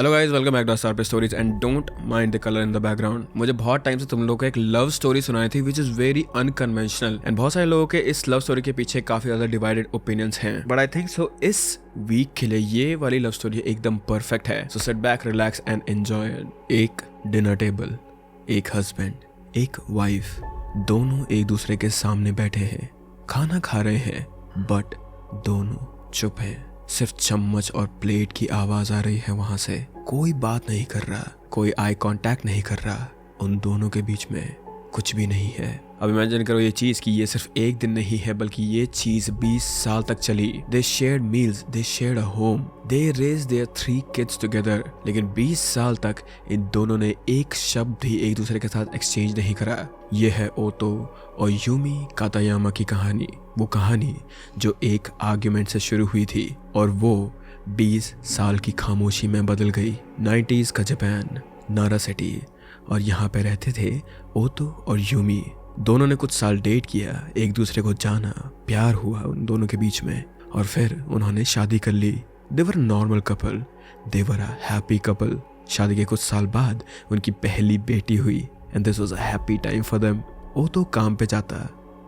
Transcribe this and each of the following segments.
Hello guys, welcome back to star पे stories and don't mind the colour in the background. मुझे बहुत time से तुम लोगों को एक लव स्टोरी सुनाई थी which is very unconventional and बहुत सारे लोगों के इस लव स्टोरी के पीछे काफी ज्यादा डिवाइडेड ओपिनियंस हैं, बट आई थिंक सो इस वीक के लिए ये वाली लव स्टोरी एकदम परफेक्ट है। So sit back, relax and enjoy. एक डिनर टेबल, एक हस्बैंड, एक वाइफ, दोनों एक दूसरे के सामने बैठे हैं, खाना खा रहे हैं, बट दोनों चुप हैं। सिर्फ चम्मच और प्लेट की आवाज आ रही है वहां से। कोई बात नहीं कर रहा, कोई आई कांटेक्ट नहीं कर रहा। उन दोनों के बीच में कुछ भी नहीं है। अब इमेजिन करो ये चीज कि ये सिर्फ एक दिन नहीं है, बल्कि ये चीज 20 साल तक चली। They shared meals, they shared a home, they raised their 3 kids together. लेकिन 20 साल तक इन दोनों ने एक शब्द भी एक दूसरे के साथ एक्सचेंज नहीं करा। ये है ओतो और यूमी कातायामा की कहानी। वो कहानी जो एक आर्ग्यूमेंट से शुरू हुई थी और वो 20 साल की खामोशी में बदल गई। 90s का जापान, नारा सिटी, और यहाँ पे रहते थे ओतो और यूमी। दोनों ने कुछ साल डेट किया, एक दूसरे को जाना, प्यार हुआ उन दोनों के बीच में, और फिर उन्होंने शादी कर ली। They were normal couple, they were a happy couple. शादी के कुछ साल बाद उनकी पहली बेटी हुई and this was a happy time for them. ओतो काम पे जाता,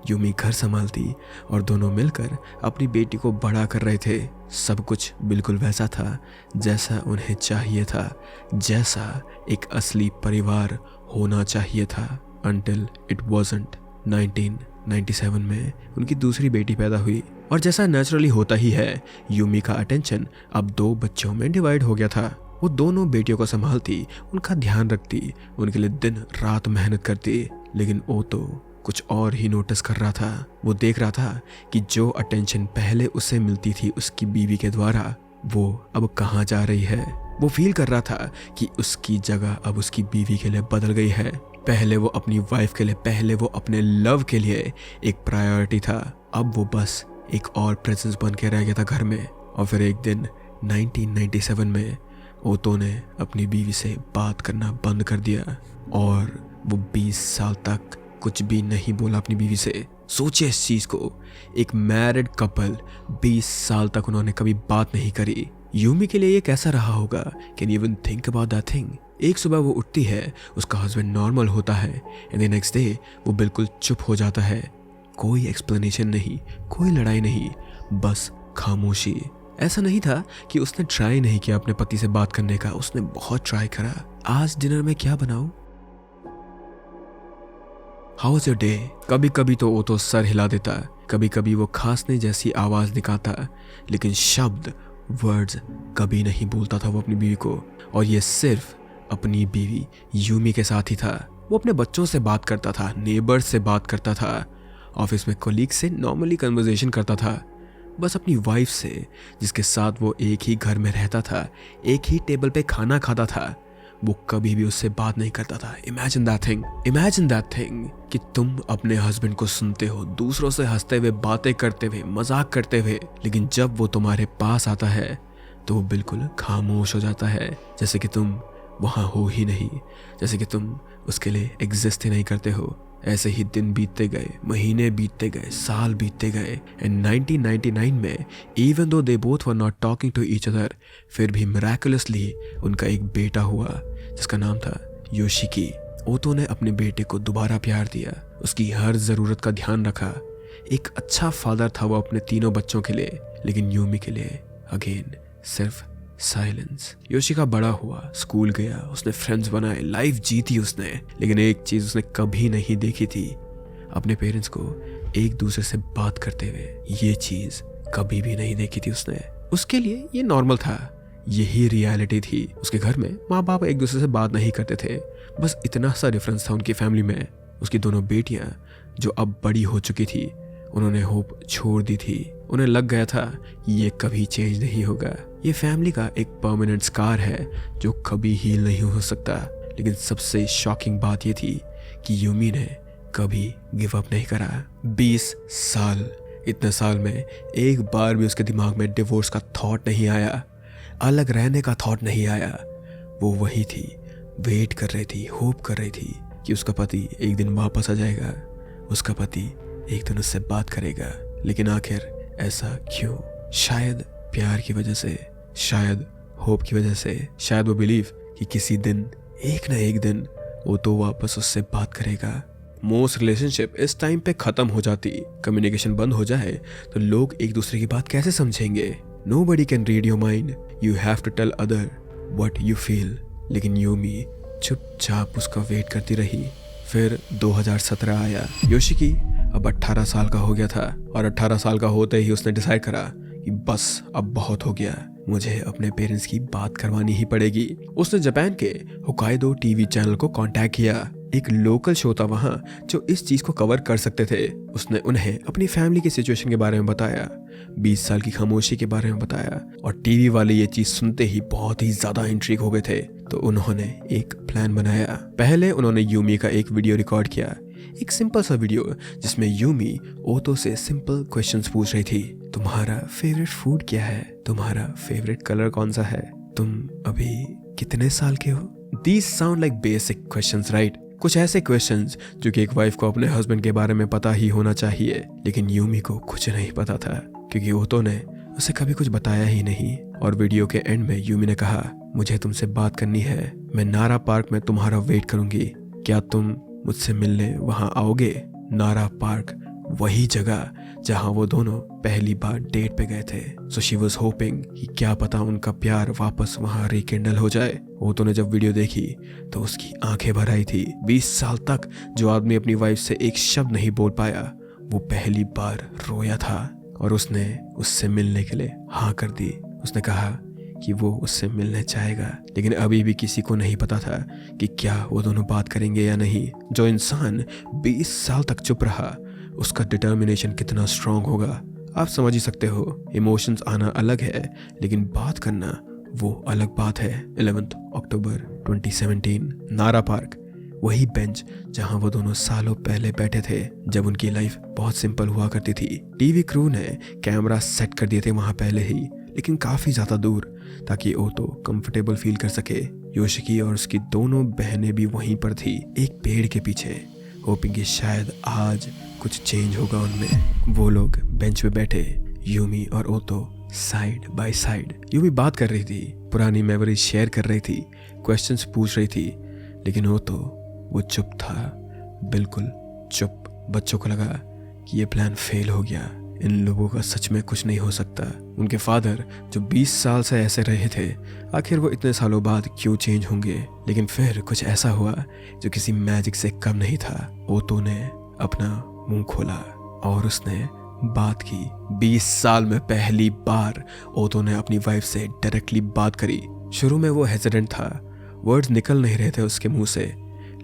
यूमी घर संभालती, और दोनों मिलकर अपनी बेटी को बड़ा कर रहे थे। सब कुछ बिल्कुल वैसा था जैसा उन्हें चाहिए था, जैसा एक असली परिवार होना चाहिए था। Until it wasn't। 1997 में उनकी दूसरी बेटी पैदा हुई, और जैसा नेचुरली होता ही है, यूमी का अटेंशन अब 2 बच्चों में डिवाइड हो गया था। वो दोनों बेटियों को संभालती, उनका ध्यान रखती, उनके लिए दिन रात मेहनत करती। लेकिन ओतो कुछ और ही नोटिस कर रहा था। वो देख रहा था कि जो अटेंशन पहले उसे मिलती थी उसकी बीवी के द्वारा, वो अब कहाँ जा रही है। वो फील कर रहा था कि उसकी जगह अब उसकी बीवी के लिए बदल गई है। पहले वो अपनी वाइफ के लिए, पहले वो अपने लव के लिए एक प्रायोरिटी था, अब वो बस एक और प्रेजेंस बन के रह गया था घर में। और फिर एक दिन 1997 में ओतो ने अपनी बीवी से बात करना बंद कर दिया, और वो 20 साल तक कुछ भी नहीं बोला अपनी बीवी से। सोचिए इस चीज को, एक मैरिड कपल 20 साल तक उन्होंने कभी बात नहीं करी। यूमी के लिए ये कैसा रहा होगा? Can you even think about that thing? एक सुबह वो उठती है, उसका हस्बैंड नॉर्मल होता है, एंड द नेक्स्ट डे वो बिल्कुल चुप हो जाता है। कोई एक्सप्लेनेशन नहीं, कोई लड़ाई नहीं, बस खामोशी। ऐसा नहीं था कि उसने ट्राई नहीं किया अपने पति से बात करने का, उसने बहुत ट्राई करा। आज डिनर में क्या बनाऊं? How was your day? कभी कभी तो वो तो सर हिला देता, कभी कभी वो खांसने जैसी आवाज निकालता, लेकिन शब्द, वर्ड्स कभी नहीं बोलता था वो अपनी बीवी को। और ये सिर्फ अपनी बीवी यूमी के साथ ही था। वो अपने बच्चों से बात करता था, नेबर्स से बात करता था, ऑफिस में कोलीग से नॉर्मली कन्वर्सेशन करता था, बस अपनी वाइफ से जिसके साथ वो एक ही घर में रहता था, एक ही टेबल पे खाना खाता था, वो कभी भी उससे बात नहीं करता था। इमेजिन दैट थिंग कि तुम अपने हस्बैंड को सुनते हो दूसरों से हंसते हुए, बातें करते हुए, मजाक करते हुए, लेकिन जब वो तुम्हारे पास आता है तो वो बिल्कुल खामोश हो जाता है, जैसे कि तुम वहाँ हो ही नहीं, जैसे कि तुम उसके लिए एग्जिस्ट ही नहीं करते हो। ऐसे ही दिन बीतते गए, महीने बीतते गए, साल बीतते गए, एंड 1999 में even though they both were not talking to each other, फिर भी मिराकुलसली उनका एक बेटा हुआ जिसका नाम था योशिकी। ओतो ने अपने बेटे को दोबारा प्यार दिया, उसकी हर जरूरत का ध्यान रखा। एक अच्छा फादर था वो अपने 3 बच्चों के लिए, लेकिन यूमी के लिए अगेन सिर्फ साइलेंस। योशिका बड़ा हुआ, स्कूल गया, उसने फ्रेंड्स बनाए, लाइफ जीती उसने, लेकिन एक चीज उसने कभी नहीं देखी थी, अपने पेरेंट्स को एक दूसरे से बात करते हुए। ये चीज कभी भी नहीं देखी थी उसने। उसके लिए ये नॉर्मल था, यही रियलिटी थी। उसके घर में माँ बाप एक दूसरे से बात नहीं करते थे, बस इतना सा डिफरेंस था उनकी फैमिली में। उसकी दोनों बेटियां जो अब बड़ी हो चुकी थी, उन्होंने होप छोड़ दी थी। उन्हें लग गया था ये कभी चेंज नहीं होगा, ये फैमिली का एक परमानेंट स्कार है जो कभी हील नहीं हो सकता। लेकिन सबसे शॉकिंग बात ये थी कि यूमी ने कभी गिव अप नहीं करा। 20 साल, इतने साल में एक बार भी उसके दिमाग में डिवोर्स का थॉट नहीं आया, अलग रहने का थॉट नहीं आया। वो वही थी, वेट कर रही थी, होप कर रही थी कि उसका पति एक दिन वापस आ जाएगा, उसका पति एक दिन उससे बात करेगा। लेकिन आखिर ऐसा क्यों? शायद प्यार की वजह से, शायद होप की वजह से, शायद वो बिलीव कि किसी दिन, एक ना एक दिन वो तो वापस उससे बात करेगा। मोस्ट रिलेशनशिप इस टाइम पे खत्म हो जाती। कम्युनिकेशन बंद हो जाए तो लोग एक दूसरे की बात कैसे समझेंगे? Nobody can read your mind. You have to tell other what you feel. लेकिन यूमी चुपचाप उसका वेट करती रही। फिर 2017 आया। योशिकी अब 18 साल का हो गया था और 18 साल का होते ही उसने डिसाइड करा कि बस अब बहुत हो गया, मुझे अपने पेरेंट्स की बात करवानी ही पड़ेगी। उसने जापान के होकाइडो टीवी चैनल को कांटेक्ट किया। एक लोकल शो था वहाँ जो इस चीज को कवर कर सकते थे। उसने उन्हें अपनी फैमिली की सिचुएशन के बारे में बताया, 20 साल की खामोशी के बारे में बताया और टीवी वाले ये चीज सुनते ही बहुत ही ज्यादा इंट्रिग हो गए थे। तो उन्होंने एक प्लान बनाया। पहले उन्होंने यूमी का एक वीडियो रिकॉर्ड किया, एक सिंपल सा वीडियो जिसमें यूमी ओतो से सिंपल क्वेश्चंस पूछ रही थी। तुम्हारा फेवरेट फूड क्या है? तुम्हारा फेवरेट कलर कौन सा है? तुम अभी कितने साल के हो? These sound like basic questions, right? कुछ ऐसे क्वेश्चंस जो कि एक वाइफ को अपने हस्बैंड के बारे में पता ही होना चाहिए। लेकिन यूमी को कुछ नहीं पता था क्योंकि ओतो ने उसे कभी कुछ बताया ही नहीं। और वीडियो के एंड में यूमी ने कहा, मुझे तुमसे बात करनी है, मैं नारा पार्क में तुम्हारा वेट करूंगी, क्या तुम मुझसे मिलने वहां आओगे? नारा पार्क, वही जगह जहां वो दोनों पहली बार डेट पे गए थे। सो शी वॉज होपिंग कि क्या पता उनका प्यार वापस वहां रिकेंडल हो जाए। ओतो ने जब वीडियो देखी तो उसकी आंखें भर आई थी। 20 साल तक जो आदमी अपनी वाइफ से एक शब्द नहीं बोल पाया, वो पहली बार रोया था और उसने उससे मिलने के लिए हाँ कर दी। उसने कहा कि वो उससे मिलने चाहेगा, लेकिन अभी भी किसी को नहीं पता था कि क्या वो दोनों बात करेंगे या नहीं। जो इंसान 20 साल तक चुप रहा, उसका डिटर्मिनेशन कितना स्ट्रांग होगा आप समझ ही सकते हो। इमोशंस आना अलग है लेकिन बात करना वो अलग बात है। 11 अक्टूबर 2017, नारा पार्क, वही बेंच जहां वो दोनों सालों पहले बैठे थे जब उनकी लाइफ बहुत सिंपल हुआ करती थी। टीवी क्रू ने कैमरा सेट कर दिए थे वहां पहले ही, लेकिन काफी ज्यादा दूर, ताकि ओतो कंफर्टेबल फील कर सके। योशिकी और उसकी दोनों बहनें भी वहीं पर थी, एक पेड़ के पीछे, होपिंग कि शायद आज कुछ चेंज होगा उनमें। वो लोग बेंच पे बैठे, यूमी और ओतो साइड बाय साइड। यूमी बात कर रही थी, पुरानी मेमोरी शेयर कर रही थी, क्वेश्चंस पूछ रही थी, लेकिन ओतो वो चुप था, बिल्कुल चुप। बच्चों को लगा कि ये प्लान फेल हो गया, इन लोगों का सच में कुछ नहीं हो सकता। उनके फादर जो 20 साल से ऐसे रहे थे, आखिर वो इतने सालों बाद क्यों चेंज होंगे? लेकिन फिर कुछ ऐसा हुआ जो किसी मैजिक से कम नहीं था। ओतो ने अपना मुंह खोला और उसने बात की। 20 साल में पहली बार ओतो ने अपनी वाइफ से डायरेक्टली बात करी। शुरू में वो हेजिटेंट था, वर्ड्स निकल नहीं रहे थे उसके मुंह से,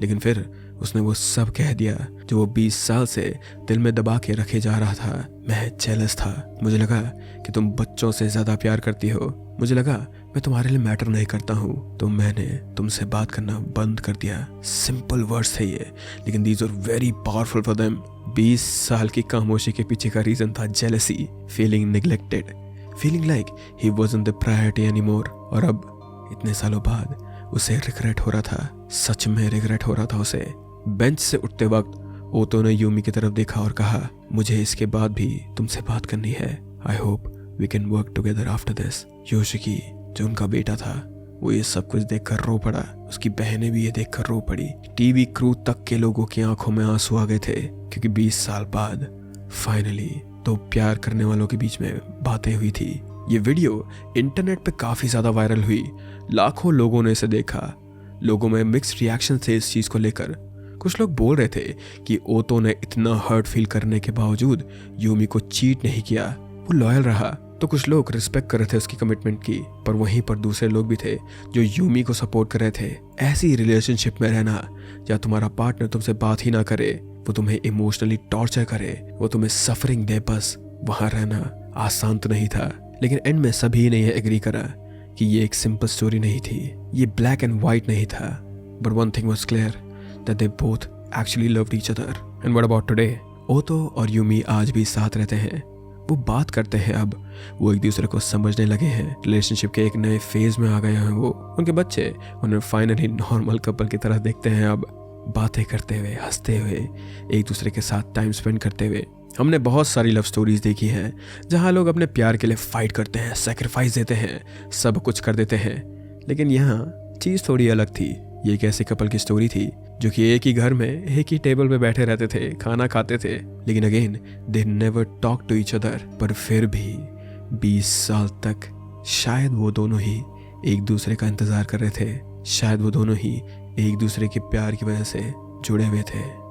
लेकिन फिर उसने वो सब कह दिया जो वो 20 साल से दिल में दबा के रखे जा रहा था। मैं जेलस था, मुझे लगा कि तुम बच्चों से ज्यादा प्यार करती हो, मुझे लगा मैं तुम्हारे लिए मैटर नहीं करता हूँ, तो मैंने तुमसे बात करना बंद कर दिया। सिंपल वर्ड्स थे ये, लेकिन these are very powerful for them. 20 साल की खामोशी के पीछे का रीजन था jealousy, feeling neglected, feeling like he wasn't the priority anymore. और अब इतने सालों बाद उसे रिग्रेट हो रहा था, सच में रिग्रेट हो रहा था उसे। बेंच से उठते वक्त ओतो ने यूमी की तरफ देखा और कहा, मुझे इसके बाद भी तुमसे बात करनी है। I hope we can work together after this. Yoshiki जो उनका बेटा था, वो ये सब कुछ देखकर रो पड़ा, उसकी बहनें भी ये देखकर रो पड़ी। टीवी क्रू तक के लोगों की आंखों में आंसू आ गए थे, क्योंकि 20 साल बाद फाइनली दो प्यार करने वालों के बीच में बातें हुई थी। ये वीडियो इंटरनेट पे काफी ज्यादा वायरल हुई, लाखों लोगों ने इसे देखा। लोगों में मिक्स्ड रिएक्शन थे इस चीज को लेकर। कुछ लोग बोल रहे थे कि ओतो ने इतना हर्ट फील करने के बावजूद यूमी को चीट नहीं किया, वो लॉयल रहा। तो कुछ लोग रिस्पेक्ट कर रहे थे उसकी कमिटमेंट की, पर वहीं पर दूसरे लोग भी थे जो यूमी को सपोर्ट कर रहे थे। ऐसी रिलेशनशिप में रहना या तुम्हारा पार्टनर तुमसे बात ही ना करे, वो तुम्हें इमोशनली टॉर्चर करे, वो तुम्हें सफरिंग दे, बस वहां रहना आसान तो नहीं था। लेकिन एंड में सभी ने यह एग्री करा कि ये एक सिंपल स्टोरी नहीं थी, ये ब्लैक एंड व्हाइट नहीं था। But one thing was clear, that they both actually loved each other. And what about today? ओतो और यूमी आज भी साथ रहते हैं, वो बात करते हैं, अब वो एक दूसरे को समझने लगे हैं, रिलेशनशिप के एक नए फेज में आ गए हैं। वो उनके बच्चे उन्हें फाइनली नॉर्मल कपल की तरह देखते हैं, अब बातें करते हुए, हंसते हुए, एक दूसरे के साथ टाइम स्पेंड करते हुए। हमने बहुत सारी लव स्टोरीज देखी हैं जहां लोग अपने प्यार के लिए फाइट करते हैं, सेक्रीफाइस देते हैं, सब कुछ कर देते हैं, लेकिन यहाँ चीज़ थोड़ी अलग थी। ये एक ऐसे कपल की स्टोरी थी जो कि एक ही घर में एक ही टेबल पे बैठे रहते थे, खाना खाते थे, लेकिन again they never talk to each other. पर फिर भी 20 साल तक शायद वो दोनों ही एक दूसरे का इंतजार कर रहे थे, शायद वो दोनों ही एक दूसरे के प्यार की वजह से जुड़े हुए थे।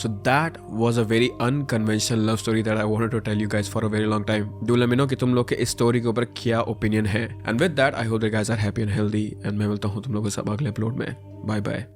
So that was a very unconventional love story that I wanted to tell you guys for a very long time. Do let me know कि तुम लोग के इस स्टोरी के ऊपर क्या ओपिनियन है। And with that I hope that you guys are happy and healthy, and मैं मिलता हूँ तुम लोगों के साथ अगले अपलोड में। Bye bye.